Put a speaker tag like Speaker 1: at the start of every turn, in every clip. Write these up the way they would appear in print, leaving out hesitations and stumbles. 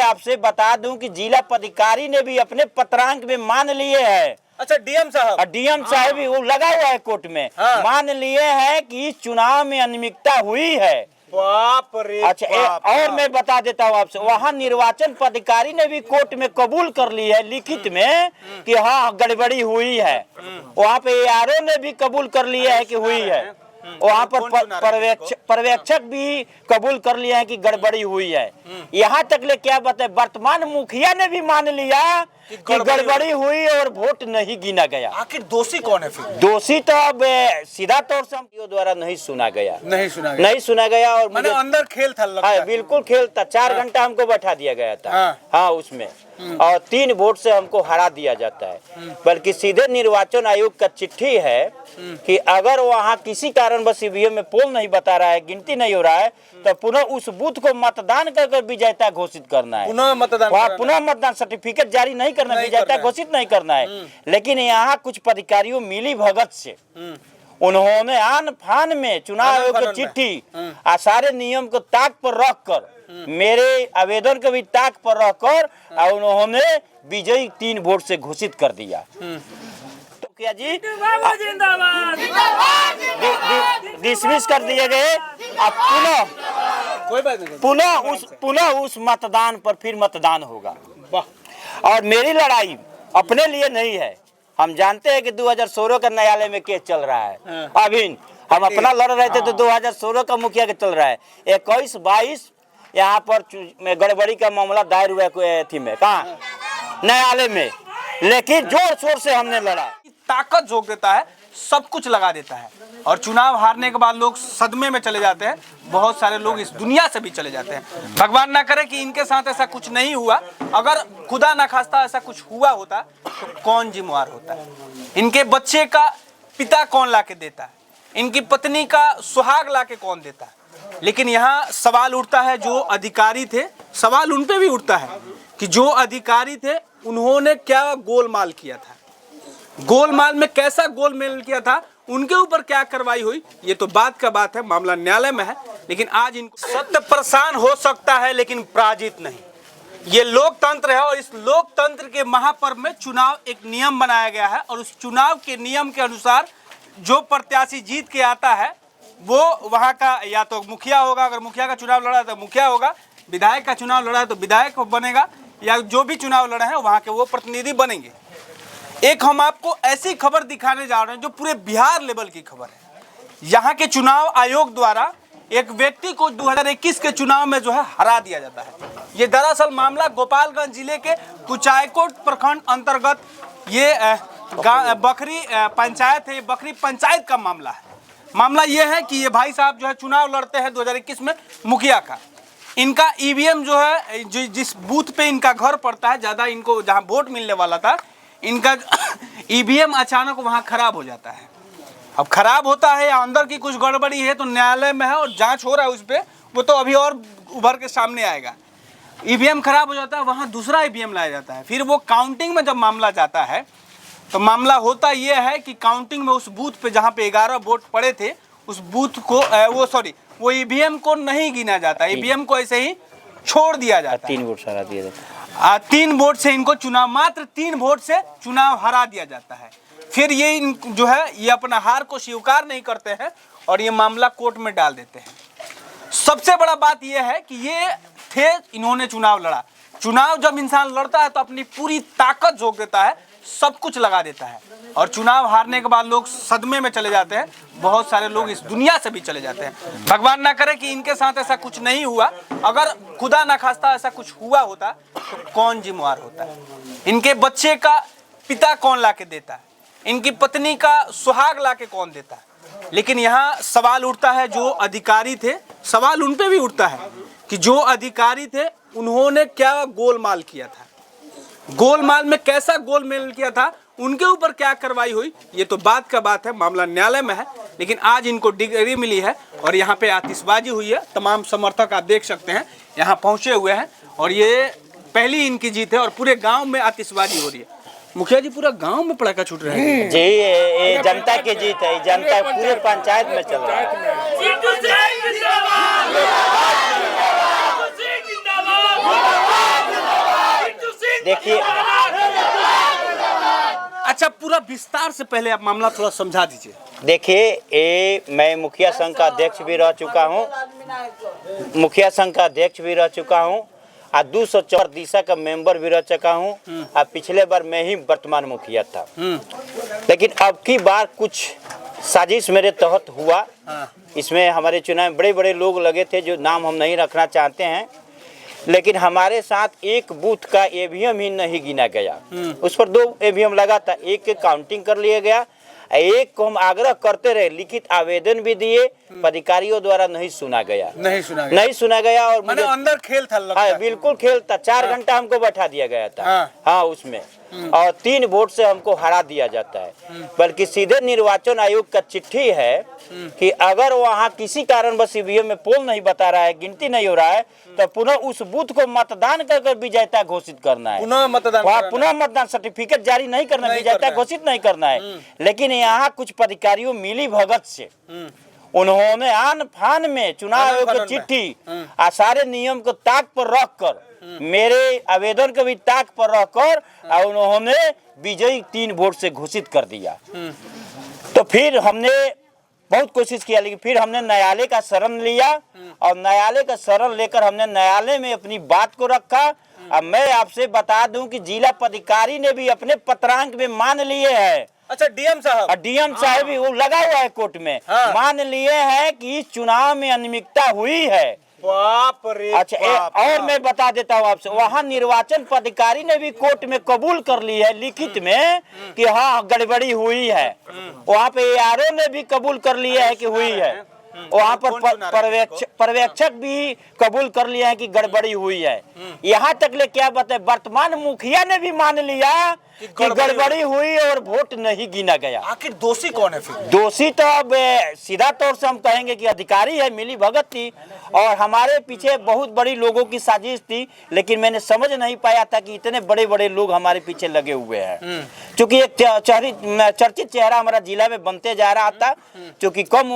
Speaker 1: आपसे बता दूं कि जिला पदाधिकारी ने भी अपने पत्रांक में मान लिए है।
Speaker 2: अच्छा, डीएम साहब
Speaker 1: भी वो लगा हुआ है कोर्ट में, मान लिए हैं कि इस चुनाव में अनियमितता हुई है।
Speaker 2: बाप रे।
Speaker 1: अच्छा, और मैं बता देता हूँ आपसे, वहाँ निर्वाचन पदाधिकारी ने भी कोर्ट में कबूल कर ली है लिखित में कि हाँ गड़बड़ी हुई है। वहाँ पे ARO ने भी कबूल कर लिया है कि हुई है। वहाँ पर पर्यवेक्षक भी कबूल कर लिया है कि गड़बड़ी हुई है। यहाँ तक ले क्या बताए, वर्तमान मुखिया ने भी मान लिया कि गड़बड़ी हुई और वोट नहीं गिना गया।
Speaker 2: आखिर दोषी कौन है फिर?
Speaker 1: दोषी तो अब सीधा तौर से हम द्वारा नहीं सुना गया और
Speaker 2: मैंने अंदर खेल था लगता है।
Speaker 1: बिल्कुल खेल था। 4 घंटा हमको बैठा दिया गया था। हाँ उसमें, और 3 वोट से हमको हरा दिया जाता है। बल्कि सीधे निर्वाचन आयोग का चिट्ठी है कि अगर वहाँ किसी कारणवश ईवीएम में पोल नहीं बता रहा है, गिनती नहीं हो रहा है, तो पुनः उस बूथ को मतदान कर विजेता घोषित करना है। पुनः मतदान सर्टिफिकेट जारी नहीं करना, विजेता घोषित नहीं करना है। लेकिन यहाँ कुछ पदाधिकारियों मिली भगत से उन्होंने आन फान में चुनाव आयोग की चिट्ठी सारे नियम को ताक पर रख कर, मेरे आवेदन को भी ताक पर रखकर उन्होंने विजयी 3 वोट से घोषित कर दिया। तो क्या जी डिसमिस कर दिए गए। अब पुनः उस मतदान पर फिर मतदान होगा। और मेरी लड़ाई अपने लिए नहीं है। हम जानते हैं कि 2016 का न्यायालय में केस चल रहा है। अभी हम अपना लड़ रहे थे तो 2016 का मुखिया के चल रहा है। 21-22 यहाँ पर गड़बड़ी का मामला दायर हुआ थी में कहाँ न्यायालय में, लेकिन जोर शोर से हमने लड़ा।
Speaker 2: ताकत झोंक देता है, सब कुछ लगा देता है, और चुनाव हारने के बाद लोग सदमे में चले जाते हैं। बहुत सारे लोग इस दुनिया से भी चले जाते हैं। भगवान ना करे कि इनके साथ ऐसा कुछ नहीं हुआ। अगर खुदा ना खास्ता ऐसा कुछ हुआ होता तो कौन जिम्मेवार होता है? इनके बच्चे का पिता कौन ला के देता है? इनकी पत्नी का सुहाग ला के कौन देता है? लेकिन यहाँ सवाल उठता है, जो अधिकारी थे, सवाल उन पे भी उठता है कि जो अधिकारी थे उन्होंने क्या गोलमाल किया था, गोलमाल में कैसा गोलमाल किया था, उनके ऊपर क्या कार्रवाई हुई, ये तो बात का बात है, मामला न्यायालय में है। लेकिन आज इनको सत्य प्रसार हो सकता है लेकिन पराजित नहीं। ये लोकतंत्र है और इस लोकतंत्र के महापर्व में चुनाव एक नियम बनाया गया है, और उस चुनाव के नियम के अनुसार जो प्रत्याशी जीत के आता है वो वहाँ का या तो मुखिया होगा, अगर मुखिया का चुनाव लड़ा है तो मुखिया होगा, विधायक का चुनाव लड़ा है तो विधायक बनेगा, या जो भी चुनाव लड़े हैं वहाँ के वो प्रतिनिधि बनेंगे। एक हम आपको ऐसी खबर दिखाने जा रहे हैं जो पूरे बिहार लेवल की खबर है। यहाँ के चुनाव आयोग द्वारा एक व्यक्ति को 2021 के चुनाव में जो है हरा दिया जाता है। ये दरअसल मामला गोपालगंज जिले के कुचायकोट प्रखंड अंतर्गत ये बखरी पंचायत है। ये बखरी पंचायत का मामला है। मामला ये है कि ये भाई साहब जो है चुनाव लड़ते हैं 2021 में मुखिया का। इनका ईवीएम जो है जिस बूथ पे इनका घर पड़ता है, ज़्यादा इनको जहाँ वोट मिलने वाला था, इनका ईवीएम अचानक वहाँ खराब हो जाता है। अब खराब होता है या अंदर की कुछ गड़बड़ी है तो न्यायालय में है और जांच हो रहा है उस पर, वो तो अभी और उभर के सामने आएगा। ईवीएम खराब हो जाता है, वहाँ दूसरा ईवीएम लाया जाता है। फिर वो काउंटिंग में जब मामला जाता है तो मामला होता ये है कि काउंटिंग में उस बूथ पे जहाँ पे 11 वोट पड़े थे, उस बूथ को वो ईवीएम को नहीं गिना जाता, ईवीएम को ऐसे ही छोड़ दिया जाता है।
Speaker 1: 3 वोट हरा दिया जाता है।
Speaker 2: 3 वोट से इनको चुनाव, मात्र 3 वोट से चुनाव हरा दिया जाता है। फिर ये जो है ये अपना हार को स्वीकार नहीं करते हैं और ये मामला कोर्ट में डाल देते हैं। सबसे बड़ा बात ये है कि ये थे, इन्होंने चुनाव लड़ा। चुनाव जब इंसान लड़ता है तो अपनी पूरी ताकत झोंक देता है, सब कुछ लगा देता है, और चुनाव हारने के बाद लोग सदमे में चले जाते हैं। बहुत सारे लोग इस दुनिया से भी चले जाते हैं। भगवान ना करे कि इनके साथ ऐसा कुछ नहीं हुआ। अगर खुदा ना खास्ता ऐसा कुछ हुआ होता तो कौन जिम्मेवार होता है? इनके बच्चे का पिता कौन ला के देता है? इनकी पत्नी का सुहाग ला के कौन देता है? लेकिन यहाँ सवाल उठता है, जो अधिकारी थे, सवाल उन पे भी उठता है कि जो अधिकारी थे उन्होंने क्या गोलमाल किया था, गोलमाल में कैसा गोलमाल किया था, उनके ऊपर क्या कार्रवाई हुई, ये तो बात का बात है, मामला न्यायालय में है। लेकिन आज इनको डिग्री मिली है और यहाँ पे आतिशबाजी हुई है। तमाम समर्थक आप देख सकते हैं यहाँ पहुँचे हुए हैं और ये पहली इनकी जीत है और पूरे गांव में आतिशबाजी हो रही है। मुखिया जी, पूरा गांव में पटाखा छूट रहा है
Speaker 1: जी। ये जनता की जीत है, जनता पूरे पंचायत में चल रहा है। देखिए,
Speaker 2: अच्छा पूरा विस्तार से पहले आप मामला थोड़ा समझा दीजिए।
Speaker 1: देखिए, ये मैं मुखिया संघ का अध्यक्ष भी रह चुका हूँ, मुखिया संघ का अध्यक्ष भी रह चुका हूँ और 204 दिशा का मेंबर भी रह चुका हूँ और पिछले बार मैं ही वर्तमान मुखिया था। लेकिन अब की बार कुछ साजिश मेरे तहत हुआ। इसमें हमारे चुनाव में बड़े बड़े लोग लगे थे जो नाम हम नहीं रखना चाहते हैं, लेकिन हमारे साथ एक बूथ का ईवीएम ही नहीं गिना गया। उस पर 2 ईवीएम लगा था, एक के काउंटिंग कर लिया गया, एक को हम आग्रह करते रहे, लिखित आवेदन भी दिए, अधिकारियों द्वारा नहीं सुना गया और
Speaker 2: मैंने अंदर खेल था लगता
Speaker 1: हाँ,
Speaker 2: है।
Speaker 1: बिल्कुल खेल था। 4 घंटा हमको बैठा दिया गया था हाँ उसमें, और 3 वोट से हमको हरा दिया जाता है। बल्कि सीधे निर्वाचन आयोग का चिट्ठी है कि अगर वहाँ किसी कारण बस ईवीएम में पोल नहीं बता रहा है, गिनती नहीं हो रहा है, तो पुनः उस बूथ को मतदान कर विजेता घोषित करना है। पुनः मतदान सर्टिफिकेट जारी नहीं करना, विजेता घोषित नहीं करना है। लेकिन यहाँ कुछ पदाधिकारियों मिली भगत से उन्होंने आन फान में चुनाव आयोग की चिट्ठी और सारे नियम को ताक पर रख कर, मेरे आवेदन को भी ताक पर रखकर और उन्होंने विजयी 3 वोट से घोषित कर दिया। तो फिर हमने बहुत कोशिश किया, लेकिन फिर हमने न्यायालय का शरण लिया और न्यायालय का शरण लेकर हमने न्यायालय में अपनी बात को रखा। अब मैं आपसे बता दूं कि जिला पदाधिकारी ने भी अपने पत्रांक में मान लिए हैं।
Speaker 2: अच्छा डीएम साहब
Speaker 1: भी वो लगा हुआ है कोर्ट में, मान लिए हैं कि इस चुनाव में अनियमितता हुई है।
Speaker 2: बाप रे
Speaker 1: अच्छा
Speaker 2: बाप।
Speaker 1: और मैं बता देता हूँ आपसे, वहाँ निर्वाचन पदाधिकारी ने भी कोर्ट में कबूल कर ली है लिखित में कि हाँ गड़बड़ी हुई है। वहाँ पे ARO ने भी कबूल कर लिया है कि हुई है। वहाँ पर पर्यवेक्षक भी कबूल कर लिया है कि गड़बड़ी हुई है। यहाँ तक ले क्या बताए, वर्तमान मुखिया ने भी मान लिया कि गड़बड़ी हुई और वोट नहीं गिना गया।
Speaker 2: आखिर दोषी कौन है फिर?
Speaker 1: दोषी तो अब सीधा तौर से हम कहेंगे कि अधिकारी है, मिली भगत थी और हमारे पीछे बहुत बड़ी लोगों की साजिश थी। लेकिन मैंने समझ नहीं पाया था कि इतने बड़े बड़े लोग हमारे पीछे लगे हुए हैं। क्योंकि एक चर्चित चेहरा हमारा जिला में बनते जा रहा था, क्योंकि कम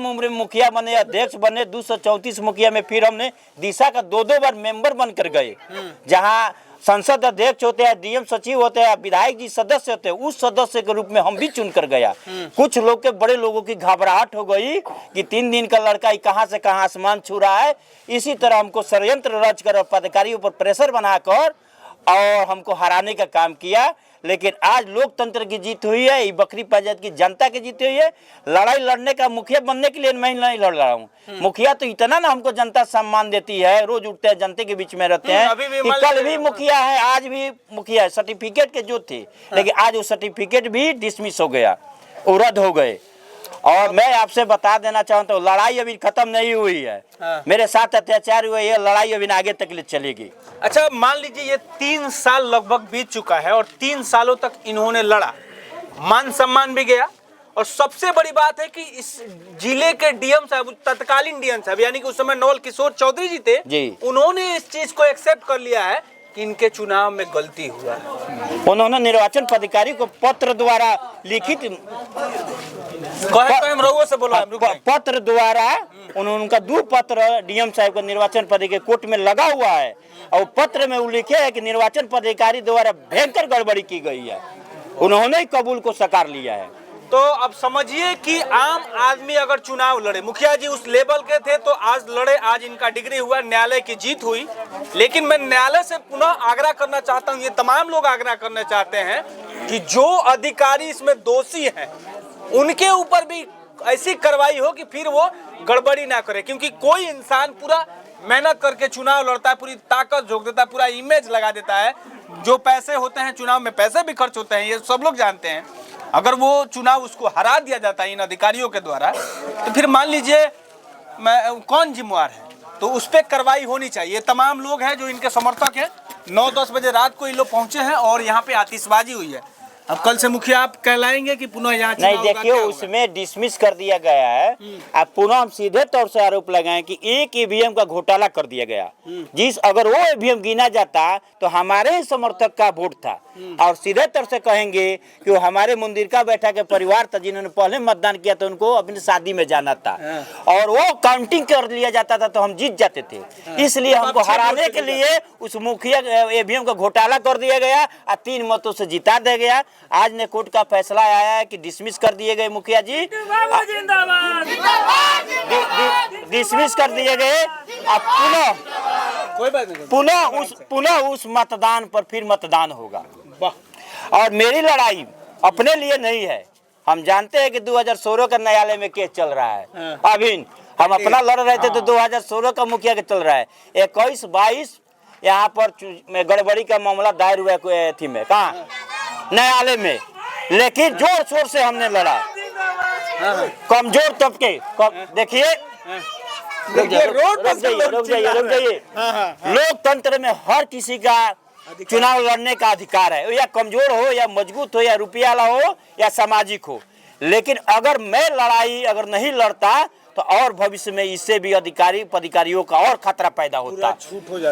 Speaker 1: उम्र में मुखिया बने, अध्यक्ष बने। 234 मुखिया में फिर हमने दिशा का 2 बार मेंबर बनकर गए, जहाँ संसद अध्यक्ष होते हैं, डीएम सचिव होते हैं, विधायक जी सदस्य होते हैं, उस सदस्य के रूप में हम भी चुन कर गया। कुछ लोग के बड़े लोगों की घबराहट हो गई कि 3 दिन का लड़का कहाँ से कहाँ आसमान छू रहा है। इसी तरह हमको षड्यंत्र रच कर पदाधिकारियों पर प्रेशर बनाकर और हमको हराने का काम किया। लेकिन आज लोकतंत्र की जीत हुई है, ये बकरी पंचायत की जनता की जीत हुई है। लड़ाई लड़ने का मुखिया बनने के लिए मैं नहीं लड़ रहा हूँ। मुखिया तो इतना ना हमको जनता सम्मान देती है, रोज उठते हैं, जनता के बीच में रहते हैं। कल भी मुखिया है, आज भी मुखिया है। सर्टिफिकेट के जो थे, लेकिन आज वो सर्टिफिकेट भी डिसमिस हो गया, रद्द हो गए। और मैं आपसे बता देना चाहता हूँ, लड़ाई अभी खत्म नहीं हुई है। मेरे साथ अत्याचार हुआ, ये लड़ाई अभी आगे तक ले चलेगी।
Speaker 2: अच्छा मान लीजिए ये 3 साल लगभग बीत चुका है और 3 सालों तक इन्होंने लड़ा, मान सम्मान भी गया। और सबसे बड़ी बात है कि इस जिले के डीएम साहब, तत्कालीन डीएम साहब यानी कि उस समय नवल किशोर चौधरी जी थे, उन्होंने इस चीज को एक्सेप्ट कर लिया है कि इनके चुनाव में गलती हुआ है।
Speaker 1: उन्होंने निर्वाचन पदाधिकारी को पत्र द्वारा लिखित पत्र द्वारा उनका 2 पत्र डीएम साहब का निर्वाचन पदाधिकारी कोर्ट में लगा हुआ है और पत्र में वो लिखे है कि निर्वाचन पदाधिकारी द्वारा भयंकर गड़बड़ी की गई है। उन्होंने ही कबूल को साकार लिया है।
Speaker 2: तो अब समझिए कि आम आदमी अगर चुनाव लड़े, मुखिया जी उस लेवल के थे तो आज लड़े, आज इनका डिग्री हुआ, न्यायालय की जीत हुई। लेकिन मैं न्यायालय से पुनः आग्रह करना चाहता हूँ, ये तमाम लोग आग्रह करना चाहते हैं कि जो अधिकारी इसमें दोषी हैं उनके ऊपर भी ऐसी कार्रवाई हो कि फिर वो गड़बड़ी ना करे। क्योंकि कोई इंसान पूरा मेहनत करके चुनाव लड़ता है, पूरी ताकत झोंक देता है, पूरा इमेज लगा देता है। जो पैसे होते हैं चुनाव में, पैसे भी खर्च होते हैं, ये सब लोग जानते हैं। अगर वो चुनाव उसको हरा दिया जाता है इन अधिकारियों के द्वारा, तो फिर मान लीजिए कौन जिम्मेवार है? तो उस पर कार्रवाई होनी चाहिए। तमाम लोग हैं जो इनके समर्थक हैं। 9-10 बजे रात को ये लोग पहुंचे हैं और यहाँ पे आतिशबाजी हुई है। अब कल से मुखिया आप कहलाएंगे कि पुनः यहाँ
Speaker 1: नहीं,
Speaker 2: चुनाव होगा,
Speaker 1: देखिए
Speaker 2: क्या होगा?
Speaker 1: उसमें डिसमिस कर दिया गया है। अब पुनः हम सीधे तौर से आरोप लगाएं कि एक ईवीएम का घोटाला कर दिया गया। जिस अगर वो ईवीएम गिना जाता तो हमारे ही समर्थक का वोट था, और सीधे तौर से कहेंगे कि वो हमारे मुंदिरका बैठा के परिवार था जिन्होंने पहले मतदान किया था, उनको अपनी शादी में जाना था, और वो काउंटिंग कर लिया जाता था तो हम जीत जाते थे। इसलिए हमको हराने के लिए उस मुखिया ईवीएम का घोटाला कर दिया गया और 3 मतों से जिता दिया गया। आज ने कोर्ट का फैसला आया है कि डिसमिस कर दिए गए मुखिया जी, डिसमिस कर दिए गए। अब
Speaker 2: कोई बात नहीं,
Speaker 1: पुनः उस मतदान पर फिर मतदान होगा। और मेरी लड़ाई अपने लिए नहीं है। हम जानते हैं कि 2016 का न्यायालय में केस चल रहा है। अभी हम अपना लड़ रहे थे तो 2016 का मुखिया का चल रहा है। 21-22 यहाँ पर गड़बड़ी का मामला दायर हुआ है थी में कहाँ न्यायालय में, लेकिन जोर शोर से हमने लड़ा। कमजोर तबके देखिए, रुक जाइए। लोकतंत्र में हर किसी का चुनाव लड़ने का अधिकार है, या कमजोर हो या मजबूत हो या रुपया वाला हो या सामाजिक हो। लेकिन अगर मैं लड़ाई अगर नहीं लड़ता तो और भविष्य में इससे भी अधिकारियों का और खतरा पैदा होता।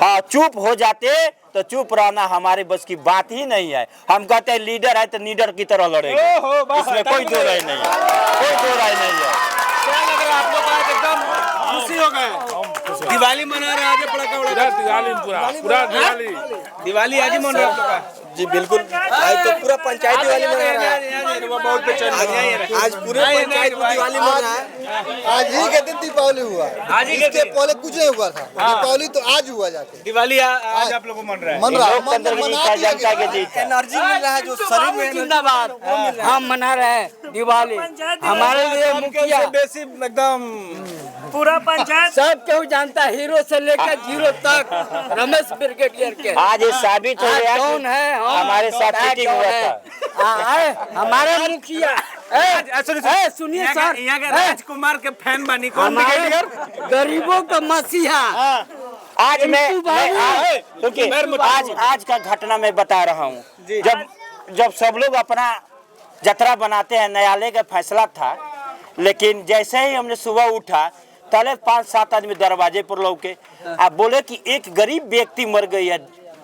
Speaker 1: हाँ, चुप हो जाते तो चुप रहना हमारे बस की बात ही नहीं है। हम कहते हैं लीडर है तो लीडर की तरह लड़ेंगे, इसमें कोई दो राय नहीं है, कोई दो राय नहीं है।
Speaker 2: क्या लग रहा है आप लोग आज एकदम खुशी हो गए? दिवाली मना रहे हैं, आज पड़ाका उड़ा
Speaker 3: पूरा
Speaker 2: दिवाली आज ही मन रहा है।
Speaker 4: जी बिल्कुल, आज तो पूरा पंचायत दिवाली मना रहा है। आज पूरे पंचायत को दिवाली मना है। आज ही के दिन दीपावली हुआ,
Speaker 2: आज ही के
Speaker 4: इसके पहले कुछ नहीं हुआ था। दीपावली तो आज हुआ जाके,
Speaker 2: दिवाली आज आप लोगों को मन रहा है।
Speaker 4: मन रहा है,
Speaker 1: जनता के जीत है।
Speaker 4: एनर्जी मिल रहा है जो शरीर में।
Speaker 5: जिंदाबाद, हम मना रहे हैं दिवाली। हमारे लिए मुखिया
Speaker 2: बेसी एकदम
Speaker 5: पूरा पंचायत सब केहू जानता है, हीरो से लेकर जीरो तक। रमेश ब्रिगेडियर के
Speaker 1: आज ये साबित हो गया
Speaker 5: कौन है,
Speaker 1: हमारे साथ चीटिंग हुआ था।
Speaker 5: हमारे मुखिया। सुनिए सर,
Speaker 2: यहाँ के राजकुमार के फैन बनी कौन?
Speaker 5: हमारे गरीबों का मसीहा।
Speaker 1: आज आज का घटना मैं बता रहा हूँ। जब सब लोग अपना जतरा बनाते हैं, न्यायालय का फैसला था, लेकिन जैसे ही हमने सुबह उठा तले 5-7 आदमी दरवाजे पर लौके। आप बोले कि एक गरीब व्यक्ति मर गई है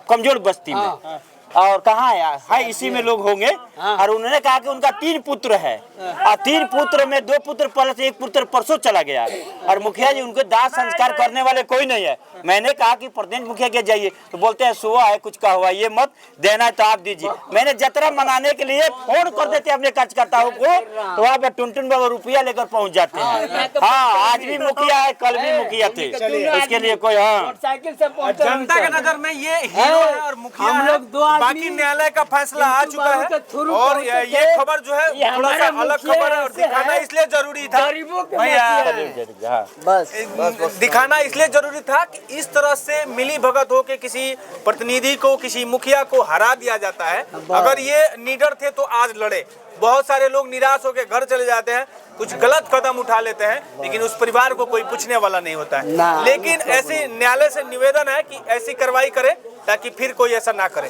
Speaker 1: कमजोर बस्ती में, और कहाँ है इसी में लोग होंगे। और उन्होंने कहा कि उनका 3 पुत्र है, और 3 पुत्र में 2 पुत्र पहले से, 1 पुत्र परसों चला गया, और मुखिया जी उनके दाह संस्कार करने वाले कोई नहीं है। मैंने कहा कि प्रदेश मुखिया के जाइए, तो बोलते हैं सुबह है कुछ का हुआ, ये मत देना है तो आप दीजिए। मैंने जतरा मनाने के लिए फोन कर देते अपने कार्यकर्ताओं को, तो वहाँ पे टुनटुन बाबा रुपया लेकर पहुँच जाते हैं। हाँ, आज भी मुखिया है, कल भी मुखिया थे, उसके लिए कोई
Speaker 5: साइकिल से पहुंचे।
Speaker 2: जनता के नजर में ये हीरो है और मुखिया
Speaker 5: हम
Speaker 2: है।
Speaker 5: लोग 2 आदमी,
Speaker 2: बाकी न्यायालय का फैसला आ चुका है, और ये खबर जो है थोड़ा सा अलग खबर है, और दिखाना इसलिए जरूरी था भैया,
Speaker 5: बस
Speaker 2: दिखाना इसलिए जरूरी था कि इस तरह से मिली भगत हो के किसी प्रतिनिधि को, किसी मुखिया को हरा दिया जाता है। अगर ये निडर थे तो आज लड़े। बहुत सारे लोग निराश होकर घर चले जाते हैं, कुछ गलत कदम उठा लेते हैं, लेकिन उस परिवार को कोई पूछने वाला नहीं होता है। लेकिन ऐसी न्यायालय से निवेदन है कि ऐसी कार्रवाई करे ताकि फिर कोई ऐसा ना करे।